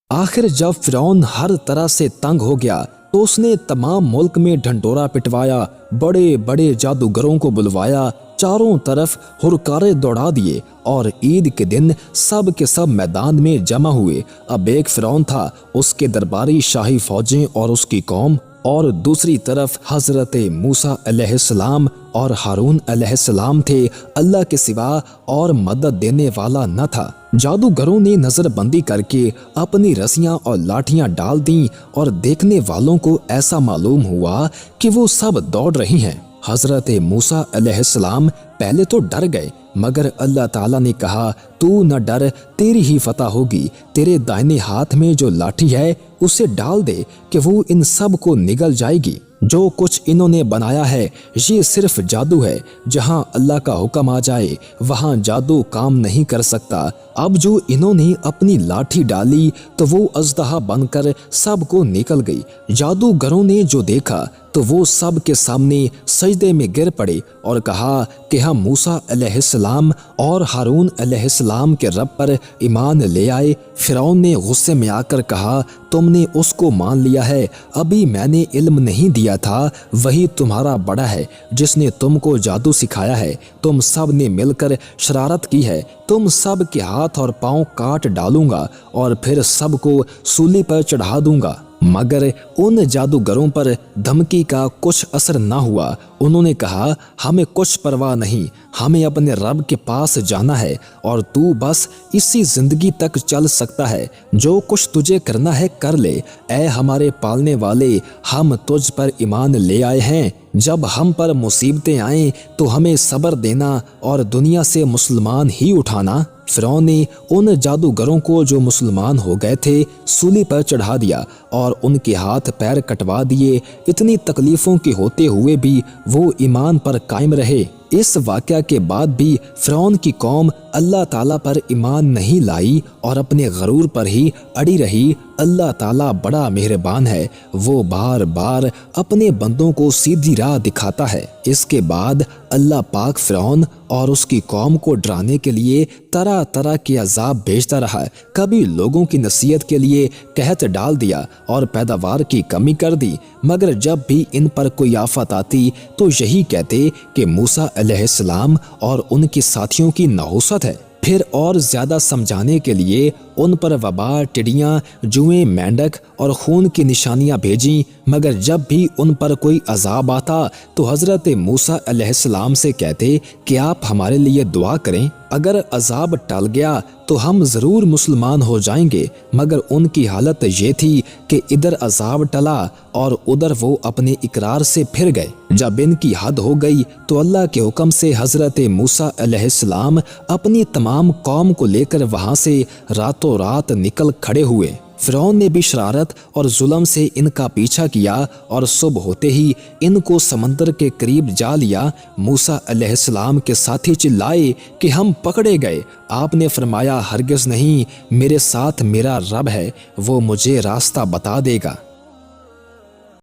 आखिर जब फिरौन हर तरह से तंग हो गया तो उसने तमाम मुल्क में ढंढोरा पिटवाया, बड़े बड़े जादूगरों को बुलवाया, चारों तरफ हुरकारे दौड़ा दिए और ईद के दिन सब के सब मैदान में जमा हुए। अब एक फिरौन था, उसके दरबारी शाही फौजें और उसकी कौम, और दूसरी तरफ हजरत मूसा अलैहिस्सलाम और हारून अलैहिस्सलाम थे। अल्लाह के सिवा और मदद देने वाला न था। जादूगरों ने नजरबंदी करके अपनी रस्सियां और लाठियां डाल दी और देखने वालों को ऐसा मालूम हुआ कि वो सब दौड़ रही हैं। हजरत मूसा अलैहिस्सलाम पहले तो डर गए, मगर अल्लाह ताला ने कहा, तू न डर, तेरी ही फतह होगी। तेरे दाहिने हाथ में जो लाठी है उसे डाल दे कि वो इन सब को निगल जाएगी। जो कुछ इन्होंने बनाया है ये सिर्फ जादू है। जहां अल्लाह का हुक्म आ जाए वहां जादू काम नहीं कर सकता। अब जो इन्होंने अपनी लाठी डाली तो वो अजदहा बनकर सबको निकल गई। जादूगरों ने जो देखा तो वो सब के सामने सजदे में गिर पड़े और कहा कि हम मूसा अलैहिस्सलाम और हारून अलैहिस्सलाम के रब पर ईमान ले आए। फिरौन ने गुस्से में आकर कहा, तुमने उसको मान लिया है, अभी मैंने इल्म नहीं दिया था, वही तुम्हारा बड़ा है जिसने तुमको जादू सिखाया है। तुम सब ने मिलकर शरारत की है। तुम सब के हाथ और पांव काट डालूंगा और फिर सबको सूली पर चढ़ा दूंगा। मगर उन जादूगरों पर धमकी का कुछ असर न हुआ। उन्होंने कहा, हमें कुछ परवाह नहीं, हमें अपने रब के पास जाना है और तू बस इसी जिंदगी तक चल सकता है। जो कुछ तुझे करना है कर ले। ऐ हमारे पालने वाले, हम तुझ पर ईमान ले आए हैं। जब हम पर मुसीबतें आएं तो हमें सब्र देना और दुनिया से मुसलमान ही उठाना। फिरौन ने उन जादूगरों को जो मुसलमान हो गए थे सूली पर चढ़ा दिया और उनके हाथ पैर कटवा दिए। इतनी तकलीफों के होते हुए भी वो ईमान पर कायम रहे। इस वाक़या के बाद भी फिरौन की कौम अल्लाह ताला पर ईमान नहीं लाई और अपने गरूर पर ही अड़ी रही। अल्लाह ताला बड़ा मेहरबान है, वो बार बार अपने बंदों को सीधी राह दिखाता है। इसके बाद अल्लाह पाक फिरौन और उसकी कौम को डराने के लिए तरह तरह के अजाब भेजता रहा। कभी लोगों की नसीहत के लिए कहत डाल दिया और पैदावार की कमी कर दी, मगर जब भी इन पर कोई आफत आती तो यही कहते कि मूसा अलैहिस्सलाम और उनके साथियों की नहुसत है। फिर और ज्यादा समझाने के लिए उन पर वबा, टिड्डियां, जुएं, मेंढक और खून की निशानियां भेजी, मगर जब भी उन पर कोई अजाब आता तो हजरत मूसा अलैहिस्सलाम से कहते कि आप हमारे लिए दुआ करें, अगर अजाब टल गया तो हम जरूर मुसलमान हो जाएंगे। मगर उनकी हालत ये थी कि इधर अजाब टला और उधर वो अपने इकरार से फिर गए। जब इनकी हद हो गई तो अल्लाह के हुक्म से हजरत मूसा अलैहिस्सलाम अपनी तमाम कौम को लेकर वहां से रातों रात निकल खड़े हुए। फिरौन ने भी शरारत और जुल्म से इनका पीछा किया और सुबह होते ही इनको समंदर के करीब जा लिया। मूसा अलैहिस्सलाम के साथी चिल्लाए कि हम पकड़े गए। आपने फरमाया, हरगिज नहीं, मेरे साथ मेरा रब है, वो मुझे रास्ता बता देगा।